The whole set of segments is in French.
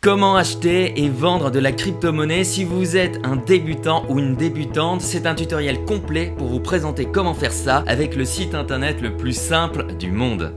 Comment acheter et vendre de la crypto-monnaie si vous êtes un débutant ou une débutante? C'est un tutoriel complet pour vous présenter comment faire ça avec le site internet le plus simple du monde.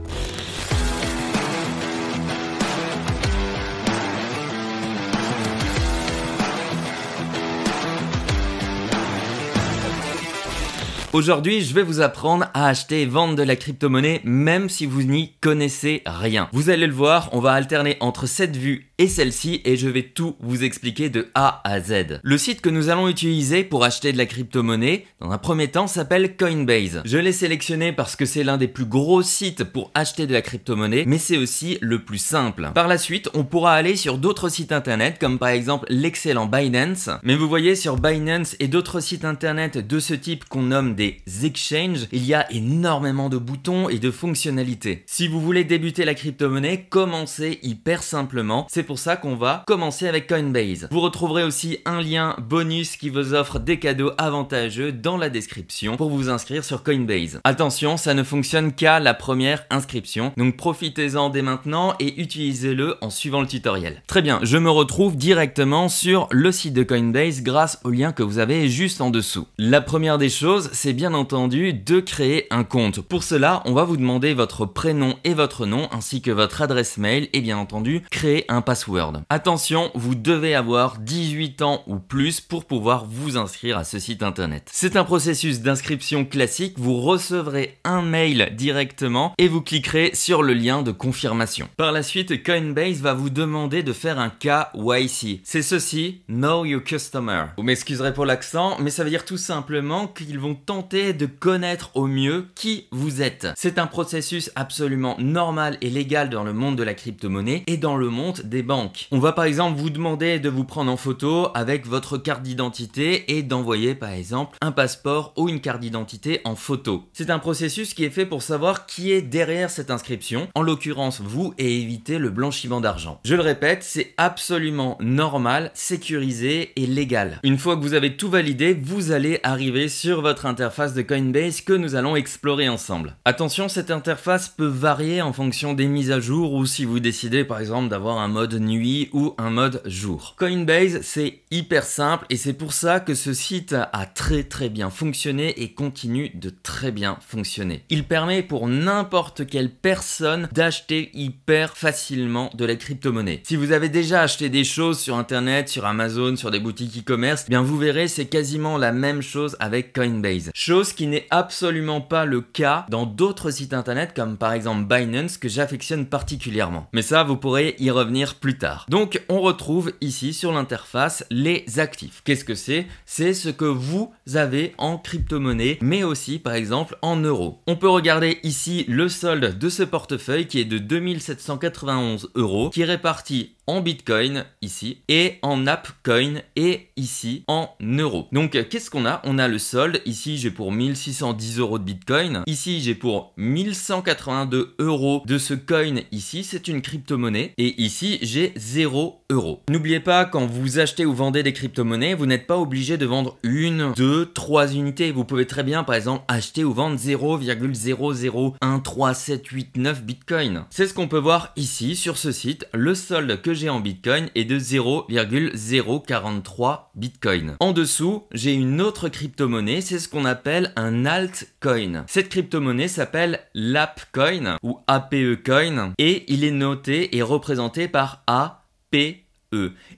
Aujourd'hui, je vais vous apprendre à acheter et vendre de la crypto-monnaie même si vous n'y connaissez rien. Vous allez le voir, on va alterner entre cette vue et celle-ci et je vais tout vous expliquer de A à Z. Le site que nous allons utiliser pour acheter de la crypto-monnaie, dans un premier temps, s'appelle Coinbase. Je l'ai sélectionné parce que c'est l'un des plus gros sites pour acheter de la crypto-monnaie, mais c'est aussi le plus simple. Par la suite, on pourra aller sur d'autres sites internet, comme par exemple l'excellent Binance. Mais vous voyez, sur Binance et d'autres sites internet de ce type qu'on nomme des exchanges, il y a énormément de boutons et de fonctionnalités. Si vous voulez débuter la crypto-monnaie, commencez hyper simplement. C'est pour ça qu'on va commencer avec Coinbase. Vous retrouverez aussi un lien bonus qui vous offre des cadeaux avantageux dans la description pour vous inscrire sur Coinbase. Attention, ça ne fonctionne qu'à la première inscription, donc profitez-en dès maintenant et utilisez-le en suivant le tutoriel. Très bien, je me retrouve directement sur le site de Coinbase grâce au lien que vous avez juste en dessous. La première des choses, c'est bien entendu de créer un compte. Pour cela, on va vous demander votre prénom et votre nom ainsi que votre adresse mail et bien entendu créer un password. Attention, vous devez avoir 18 ans ou plus pour pouvoir vous inscrire à ce site internet. C'est un processus d'inscription classique, vous recevrez un mail directement et vous cliquerez sur le lien de confirmation. Par la suite, Coinbase va vous demander de faire un KYC. C'est ceci, Know Your Customer. Vous m'excuserez pour l'accent, mais ça veut dire tout simplement qu'ils vont tenter de connaître au mieux qui vous êtes. C'est un processus absolument normal et légal dans le monde de la crypto-monnaie et dans le monde des banques. On va par exemple vous demander de vous prendre en photo avec votre carte d'identité et d'envoyer par exemple un passeport ou une carte d'identité en photo. C'est un processus qui est fait pour savoir qui est derrière cette inscription, en l'occurrence vous, et éviter le blanchiment d'argent. Je le répète, c'est absolument normal, sécurisé et légal. Une fois que vous avez tout validé, vous allez arriver sur votre interface de Coinbase que nous allons explorer ensemble. Attention, cette interface peut varier en fonction des mises à jour ou si vous décidez par exemple d'avoir un mode nuit ou un mode jour. Coinbase, c'est hyper simple et c'est pour ça que ce site a très bien fonctionné et continue de très bien fonctionner. Il permet pour n'importe quelle personne d'acheter hyper facilement de la crypto-monnaie. Si vous avez déjà acheté des choses sur internet, sur Amazon, sur des boutiques e-commerce, bien vous verrez, c'est quasiment la même chose avec Coinbase. Chose qui n'est absolument pas le cas dans d'autres sites internet comme par exemple Binance que j'affectionne particulièrement. Mais ça, vous pourrez y revenir plus tard. Donc, on retrouve ici sur l'interface les actifs. Qu'est-ce que c'est? C'est ce que vous avez en crypto-monnaie, mais aussi par exemple en euros. On peut regarder ici le solde de ce portefeuille qui est de 2791 €, qui est réparti en Bitcoin ici et en Appcoin et ici en euros. Donc qu'est-ce qu'on a? On a le solde, ici j'ai pour 1610 € de Bitcoin, ici j'ai pour 1182 € de ce coin ici, c'est une crypto-monnaie et ici j'ai 0 €. N'oubliez pas, quand vous achetez ou vendez des crypto-monnaies, vous n'êtes pas obligé de vendre une, deux, trois unités. Vous pouvez très bien par exemple acheter ou vendre 0,0013789 Bitcoin. C'est ce qu'on peut voir ici sur ce site. Le solde que j'ai en Bitcoin est de 0,043 Bitcoin. En dessous, j'ai une autre crypto-monnaie, c'est ce qu'on appelle un altcoin. Cette crypto-monnaie s'appelle l'Appcoin ou APE-coin et il est noté et représenté par APE.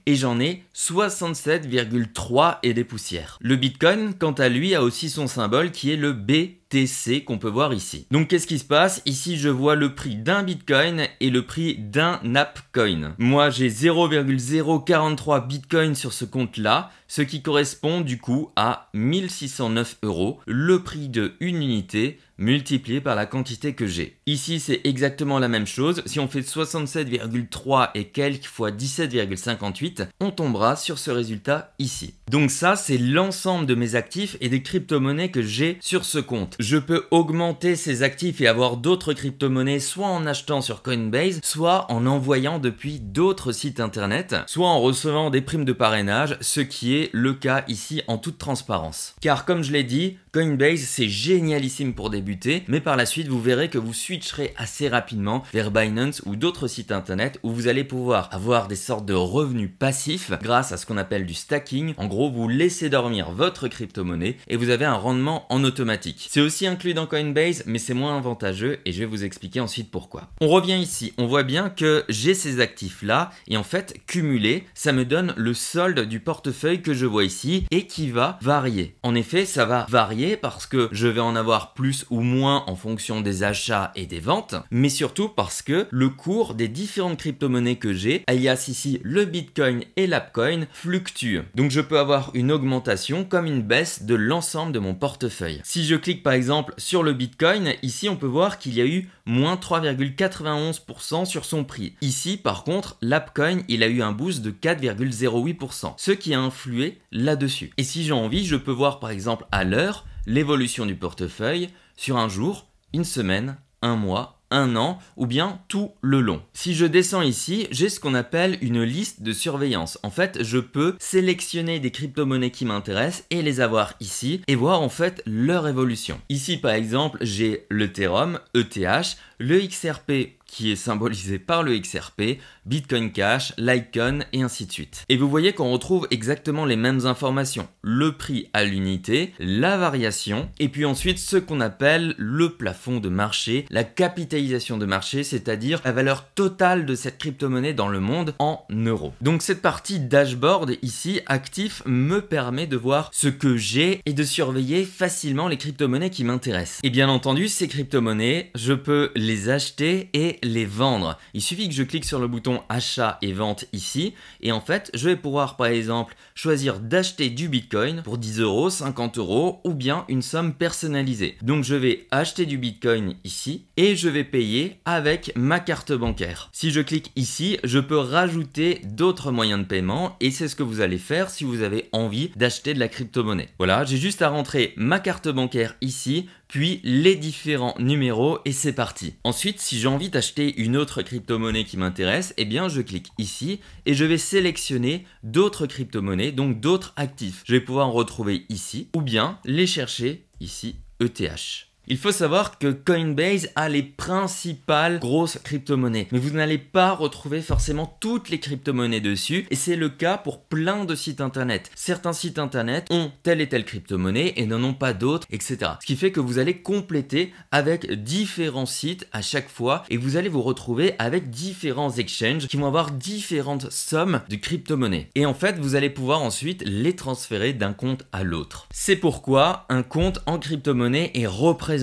Et j'en ai 67,3 et des poussières. Le Bitcoin, quant à lui, a aussi son symbole qui est le BTC qu'on peut voir ici. Donc qu'est-ce qui se passe? Ici, je vois le prix d'un Bitcoin et le prix d'un Appcoin. Moi, j'ai 0,043 Bitcoin sur ce compte-là, ce qui correspond du coup à 1609 €, le prix de une unité multiplié par la quantité que j'ai. Ici, c'est exactement la même chose. Si on fait 67,3 et quelques fois 17,58, on tombera sur ce résultat ici. Donc ça, c'est l'ensemble de mes actifs et des crypto-monnaies que j'ai sur ce compte. Je peux augmenter ces actifs et avoir d'autres crypto-monnaies soit en achetant sur Coinbase, soit en envoyant depuis d'autres sites internet, soit en recevant des primes de parrainage, ce qui est le cas ici en toute transparence. Car comme je l'ai dit, Coinbase, c'est génialissime pour débuter, mais par la suite, vous verrez que vous switcherez assez rapidement vers Binance ou d'autres sites internet où vous allez pouvoir avoir des sortes de revenus passifs grâce à ce qu'on appelle du stacking. En gros, vous laissez dormir votre crypto-monnaie et vous avez un rendement en automatique. C'est aussi inclus dans Coinbase, mais c'est moins avantageux et je vais vous expliquer ensuite pourquoi. On revient ici, on voit bien que j'ai ces actifs-là et en fait, cumulé, ça me donne le solde du portefeuille que je vois ici et qui va varier. En effet, ça va varier parce que je vais en avoir plus ou moins en fonction des achats et des ventes, mais surtout parce que le cours des différentes crypto-monnaies que j'ai, alias ici le Bitcoin et l'Apcoin, fluctue. Donc je peux avoir une augmentation comme une baisse de l'ensemble de mon portefeuille. Si je clique par exemple sur le Bitcoin, ici on peut voir qu'il y a eu moins 3,91% sur son prix. Ici par contre, l'Apcoin, il a eu un boost de 4,08%, ce qui a influé là-dessus. Et si j'ai envie, je peux voir par exemple à l'heure l'évolution du portefeuille sur un jour, une semaine, un mois, un an ou bien tout le long. Si je descends ici, j'ai ce qu'on appelle une liste de surveillance. En fait, je peux sélectionner des crypto-monnaies qui m'intéressent et les avoir ici et voir en fait leur évolution. Ici par exemple, j'ai l'Ethereum, ETH, le XRP qui est symbolisé par le XRP, Bitcoin Cash, Litecoin et ainsi de suite. Et vous voyez qu'on retrouve exactement les mêmes informations. Le prix à l'unité, la variation, et puis ensuite ce qu'on appelle le plafond de marché, la capitalisation de marché, c'est-à-dire la valeur totale de cette crypto-monnaie dans le monde en euros. Donc cette partie dashboard ici, actif, me permet de voir ce que j'ai et de surveiller facilement les crypto-monnaies qui m'intéressent. Et bien entendu, ces crypto-monnaies, je peux les acheter et les vendre. Il suffit que je clique sur le bouton achat et vente ici et en fait je vais pouvoir par exemple choisir d'acheter du Bitcoin pour 10 euros, 50 euros ou bien une somme personnalisée. Donc je vais acheter du Bitcoin ici et je vais payer avec ma carte bancaire. Si je clique ici, je peux rajouter d'autres moyens de paiement et c'est ce que vous allez faire si vous avez envie d'acheter de la crypto-monnaie. Voilà, j'ai juste à rentrer ma carte bancaire ici, puis les différents numéros et c'est parti. Ensuite, si j'ai envie d'acheter une autre crypto-monnaie qui m'intéresse, eh bien je clique ici et je vais sélectionner d'autres crypto-monnaies, donc d'autres actifs. Je vais pouvoir en retrouver ici ou bien les chercher ici, ETH. Il faut savoir que Coinbase a les principales grosses crypto-monnaies, mais vous n'allez pas retrouver forcément toutes les crypto-monnaies dessus, et c'est le cas pour plein de sites internet. Certains sites internet ont telle et telle crypto-monnaie et n'en ont pas d'autres, etc. Ce qui fait que vous allez compléter avec différents sites à chaque fois, et vous allez vous retrouver avec différents exchanges qui vont avoir différentes sommes de crypto-monnaies. Et en fait, vous allez pouvoir ensuite les transférer d'un compte à l'autre. C'est pourquoi un compte en crypto-monnaie est représenté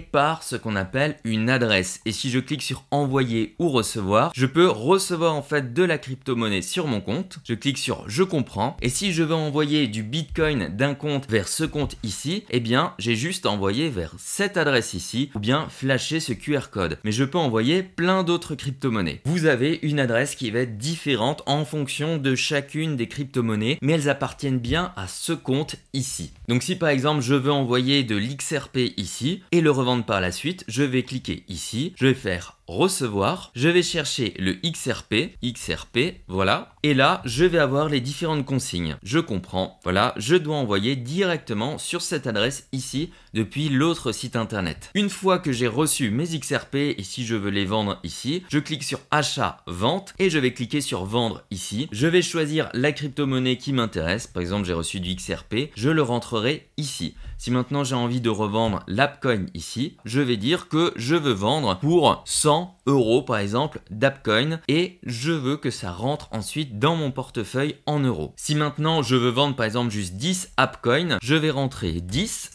par ce qu'on appelle une adresse. Et si je clique sur envoyer ou recevoir, je peux recevoir en fait de la crypto-monnaie sur mon compte. Je clique sur je comprends. Et si je veux envoyer du Bitcoin d'un compte vers ce compte ici, eh bien j'ai juste à envoyer vers cette adresse ici ou bien flasher ce QR code. Mais je peux envoyer plein d'autres crypto-monnaies. Vous avez une adresse qui va être différente en fonction de chacune des crypto-monnaies, mais elles appartiennent bien à ce compte ici. Donc si par exemple je veux envoyer de l'XRP ici, et le revendre par la suite, je vais cliquer ici, je vais faire recevoir, je vais chercher le XRP, voilà, et là je vais avoir les différentes consignes. Je comprends, voilà, je dois envoyer directement sur cette adresse ici depuis l'autre site internet. Une fois que j'ai reçu mes XRP et si je veux les vendre ici, je clique sur achat, vente et je vais cliquer sur vendre ici. Je vais choisir la crypto-monnaie qui m'intéresse, par exemple j'ai reçu du XRP, je le rentrerai ici. Si maintenant j'ai envie de revendre l'Apcoin ici, je vais dire que je veux vendre pour 100 euros par exemple d'Apcoin et je veux que ça rentre ensuite dans mon portefeuille en euros. Si maintenant je veux vendre par exemple juste 10 Apcoin, je vais rentrer 10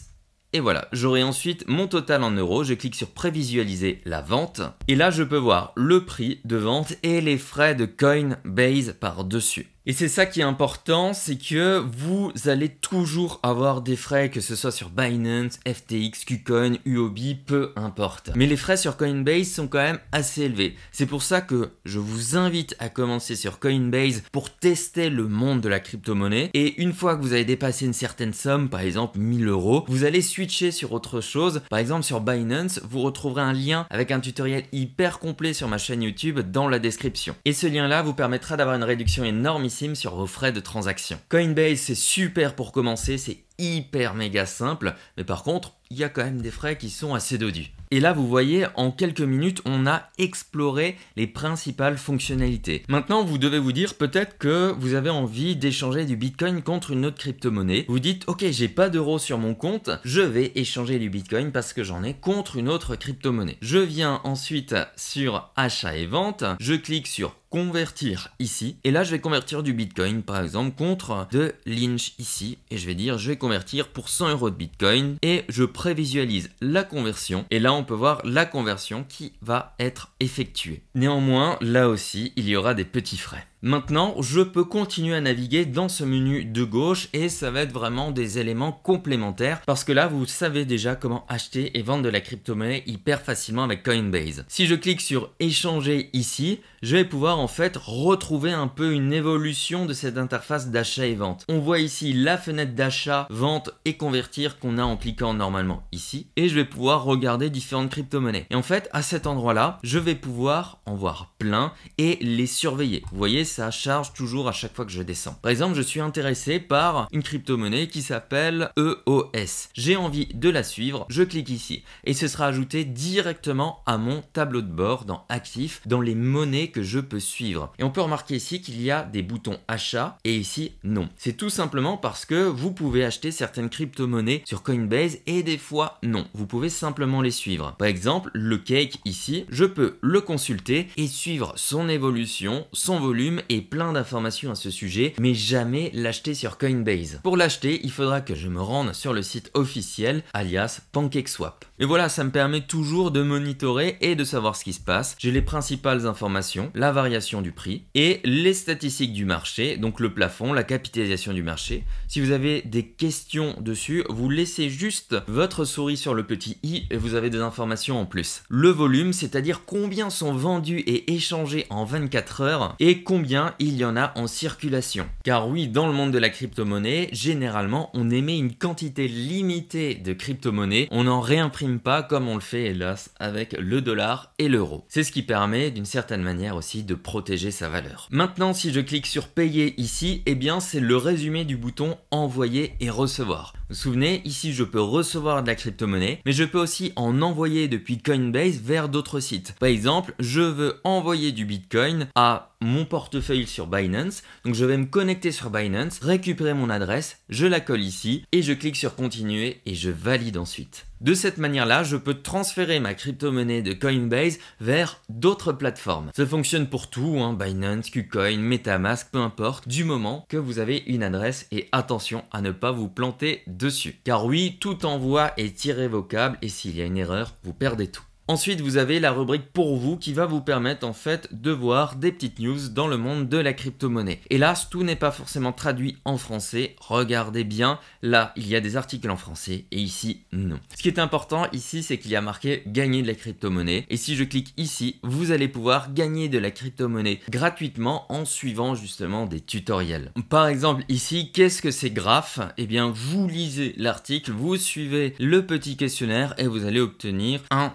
et voilà, j'aurai ensuite mon total en euros, je clique sur prévisualiser la vente et là je peux voir le prix de vente et les frais de Coinbase par-dessus. Et c'est ça qui est important, c'est que vous allez toujours avoir des frais, que ce soit sur Binance, FTX, KuCoin, Huobi, peu importe. Mais les frais sur Coinbase sont quand même assez élevés. C'est pour ça que je vous invite à commencer sur Coinbase pour tester le monde de la crypto-monnaie. Et une fois que vous avez dépassé une certaine somme, par exemple 1000 euros, vous allez switcher sur autre chose. Par exemple sur Binance, vous retrouverez un lien avec un tutoriel hyper complet sur ma chaîne YouTube dans la description. Et ce lien-là vous permettra d'avoir une réduction énorme sur vos frais de transaction. Coinbase, c'est super pour commencer, c'est hyper méga simple, mais par contre, il y a quand même des frais qui sont assez dodus. Et là, vous voyez, en quelques minutes, on a exploré les principales fonctionnalités. Maintenant, vous devez vous dire peut-être que vous avez envie d'échanger du Bitcoin contre une autre crypto-monnaie. Vous dites, ok, j'ai pas d'euros sur mon compte, je vais échanger du Bitcoin parce que j'en ai contre une autre crypto-monnaie. Je viens ensuite sur achat et vente, je clique sur convertir ici, et là je vais convertir du Bitcoin par exemple contre de l'Inch ici, et je vais dire je vais convertir pour 100 euros de Bitcoin, et je prévisualise la conversion, et là on peut voir la conversion qui va être effectuée. Néanmoins, là aussi il y aura des petits frais. Maintenant, je peux continuer à naviguer dans ce menu de gauche et ça va être vraiment des éléments complémentaires parce que là, vous savez déjà comment acheter et vendre de la crypto-monnaie hyper facilement avec Coinbase. Si je clique sur échanger ici, je vais pouvoir en fait retrouver un peu une évolution de cette interface d'achat et vente. On voit ici la fenêtre d'achat, vente et convertir qu'on a en cliquant normalement ici, et je vais pouvoir regarder différentes crypto-monnaies. Et en fait, à cet endroit-là, je vais pouvoir en voir plein et les surveiller. Vous voyez, ça charge toujours à chaque fois que je descends. Par exemple, je suis intéressé par une crypto-monnaie qui s'appelle EOS. J'ai envie de la suivre, je clique ici et ce sera ajouté directement à mon tableau de bord dans Actifs, dans les monnaies que je peux suivre. Et on peut remarquer ici qu'il y a des boutons achat et ici non. C'est tout simplement parce que vous pouvez acheter certaines crypto-monnaies sur Coinbase et des fois non. Vous pouvez simplement les suivre. Par exemple, le cake ici, je peux le consulter et suivre son évolution, son volume et plein d'informations à ce sujet, mais jamais l'acheter sur Coinbase. Pour l'acheter, il faudra que je me rende sur le site officiel, alias PancakeSwap. Et voilà, ça me permet toujours de monitorer et de savoir ce qui se passe. J'ai les principales informations, la variation du prix et les statistiques du marché, donc le plafond, la capitalisation du marché. Si vous avez des questions dessus, vous laissez juste votre souris sur le petit i et vous avez des informations en plus. Le volume, c'est-à-dire combien sont vendus et échangés en 24 heures et combien il y en a en circulation. Car oui, dans le monde de la crypto-monnaie, généralement, on émet une quantité limitée de crypto-monnaie. On n'en réimprime pas comme on le fait, hélas, avec le dollar et l'euro. C'est ce qui permet, d'une certaine manière aussi, de protéger sa valeur. Maintenant, si je clique sur payer ici, eh bien, c'est le résumé du bouton envoyer et recevoir. Vous vous souvenez, ici, je peux recevoir de la crypto-monnaie, mais je peux aussi en envoyer depuis Coinbase vers d'autres sites. Par exemple, je veux envoyer du Bitcoin à mon portefeuille sur Binance, donc je vais me connecter sur Binance, récupérer mon adresse, je la colle ici et je clique sur continuer et je valide ensuite. De cette manière-là, je peux transférer ma crypto-monnaie de Coinbase vers d'autres plateformes. Ça fonctionne pour tout, Binance, KuCoin, MetaMask, peu importe, du moment que vous avez une adresse et attention à ne pas vous planter dessus. Car oui, tout envoi est irrévocable et s'il y a une erreur, vous perdez tout. Ensuite, vous avez la rubrique pour vous qui va vous permettre en fait de voir des petites news dans le monde de la crypto-monnaie. Hélas, tout n'est pas forcément traduit en français. Regardez bien, là, il y a des articles en français et ici, non. Ce qui est important ici, c'est qu'il y a marqué gagner de la crypto-monnaie. Et si je clique ici, vous allez pouvoir gagner de la crypto-monnaie gratuitement en suivant justement des tutoriels. Par exemple, ici, qu'est-ce que c'est Graph? Eh bien, vous lisez l'article, vous suivez le petit questionnaire et vous allez obtenir $1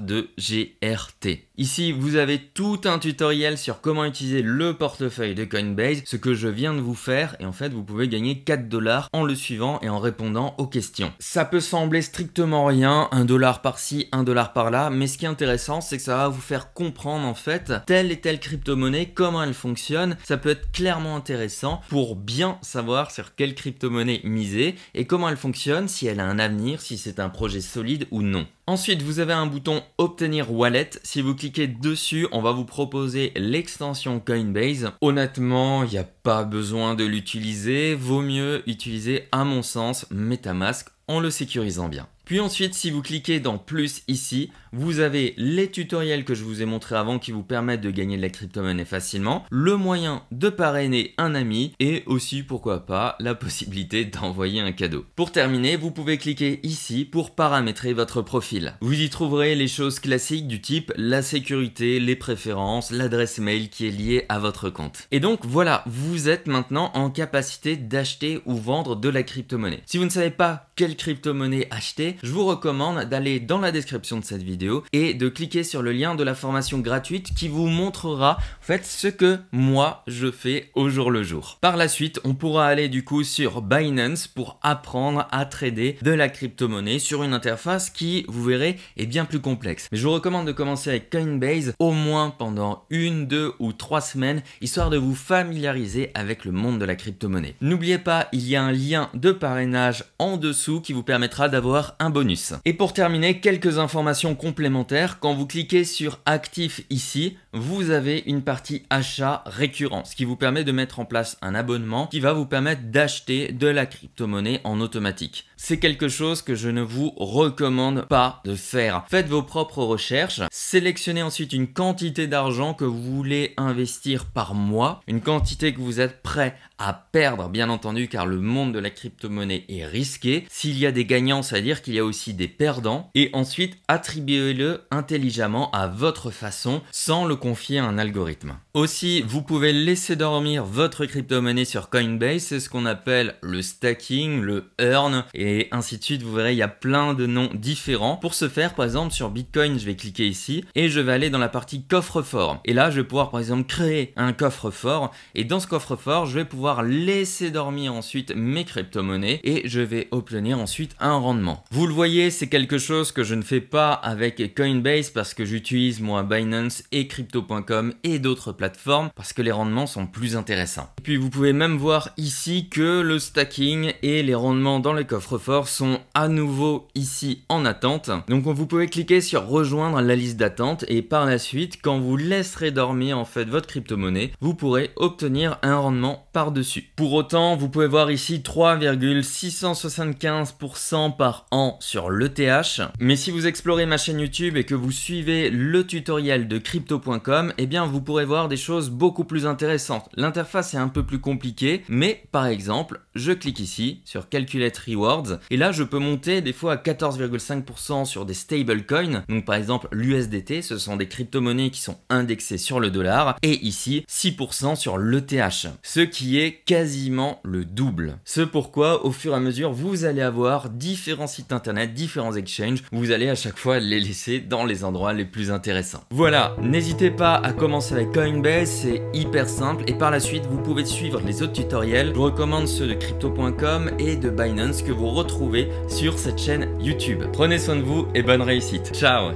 de GRT. Ici, vous avez tout un tutoriel sur comment utiliser le portefeuille de Coinbase, ce que je viens de vous faire, et en fait, vous pouvez gagner $4 en le suivant et en répondant aux questions. Ça peut sembler strictement rien, $1 par-ci, $1 par-là, mais ce qui est intéressant, c'est que ça va vous faire comprendre en fait telle et telle crypto-monnaie, comment elle fonctionne. Ça peut être clairement intéressant pour bien savoir sur quelle crypto-monnaie miser et comment elle fonctionne, si elle a un avenir, si c'est un projet solide ou non. Ensuite, vous avez un bouton obtenir wallet. Si vous cliquez dessus, on va vous proposer l'extension Coinbase. Honnêtement, il n'y a pas besoin de l'utiliser. Vaut mieux utiliser, à mon sens, MetaMask en le sécurisant bien. Puis ensuite, si vous cliquez dans plus ici, vous avez les tutoriels que je vous ai montrés avant qui vous permettent de gagner de la crypto-monnaie facilement, le moyen de parrainer un ami et aussi, pourquoi pas, la possibilité d'envoyer un cadeau. Pour terminer, vous pouvez cliquer ici pour paramétrer votre profil. Vous y trouverez les choses classiques du type la sécurité, les préférences, l'adresse mail qui est liée à votre compte. Et donc voilà, vous êtes maintenant en capacité d'acheter ou vendre de la crypto-monnaie. Si vous ne savez pas quelle crypto-monnaie acheter, je vous recommande d'aller dans la description de cette vidéo et de cliquer sur le lien de la formation gratuite qui vous montrera en fait ce que moi je fais au jour le jour. Par la suite, on pourra aller du coup sur Binance pour apprendre à trader de la crypto-monnaie sur une interface qui, vous verrez, est bien plus complexe. Mais je vous recommande de commencer avec Coinbase au moins pendant 1, 2 ou 3 semaines, histoire de vous familiariser avec le monde de la crypto-monnaie. N'oubliez pas, il y a un lien de parrainage en dessous qui vous permettra d'avoir un bonus. Et pour terminer, quelques informations complémentaires. Quand vous cliquez sur Actif ici, vous avez une partie achat récurrent, ce qui vous permet de mettre en place un abonnement qui va vous permettre d'acheter de la crypto-monnaie en automatique. C'est quelque chose que je ne vous recommande pas de faire. Faites vos propres recherches, sélectionnez ensuite une quantité d'argent que vous voulez investir par mois, une quantité que vous êtes prêt à perdre bien entendu car le monde de la crypto-monnaie est risqué. S'il y a des gagnants, ça veut dire qu'il y a aussi des perdants et ensuite attribuez-le intelligemment à votre façon sans le confier à un algorithme. Aussi, vous pouvez laisser dormir votre crypto-monnaie sur Coinbase, c'est ce qu'on appelle le stacking, le earn et ainsi de suite. Vous verrez, il y a plein de noms différents. Pour ce faire, par exemple sur Bitcoin, je vais cliquer ici et je vais aller dans la partie coffre-fort. Et là, je vais pouvoir par exemple créer un coffre-fort et dans ce coffre-fort, je vais pouvoir laisser dormir ensuite mes crypto-monnaies et je vais obtenir ensuite un rendement. Vous le voyez, c'est quelque chose que je ne fais pas avec Coinbase parce que j'utilise moi Binance et Crypto.com et d'autres plateformes parce que les rendements sont plus intéressants. Et puis vous pouvez même voir ici que le stacking et les rendements dans le coffre-fort sont à nouveau ici en attente. Donc vous pouvez cliquer sur rejoindre la liste d'attente et par la suite, quand vous laisserez dormir en fait votre crypto-monnaie, vous pourrez obtenir un rendement par-dessus. Pour autant, vous pouvez voir ici 3,675% par an sur l'ETH. Mais si vous explorez ma chaîne YouTube et que vous suivez le tutoriel de Crypto.com, eh bien vous pourrez voir des choses beaucoup plus intéressantes. L'interface est un peu plus compliquée, mais par exemple, je clique ici sur Calculate Rewards et là je peux monter des fois à 14,5% sur des stablecoins. Donc par exemple l'USDT, ce sont des crypto-monnaies qui sont indexées sur le dollar et ici 6% sur l'ETH, ce qui est quasiment le double. Ce pourquoi au fur et à mesure vous allez avoir différents sites internet, différents exchanges, vous allez à chaque fois les laisser dans les endroits les plus intéressants. Voilà, n'hésitez pas à commencer avec Coinbase, c'est hyper simple et par la suite vous pouvez suivre les autres tutoriels. Je vous recommande ceux de Crypto.com et de Binance que vous retrouvez sur cette chaîne YouTube. Prenez soin de vous et bonne réussite. Ciao!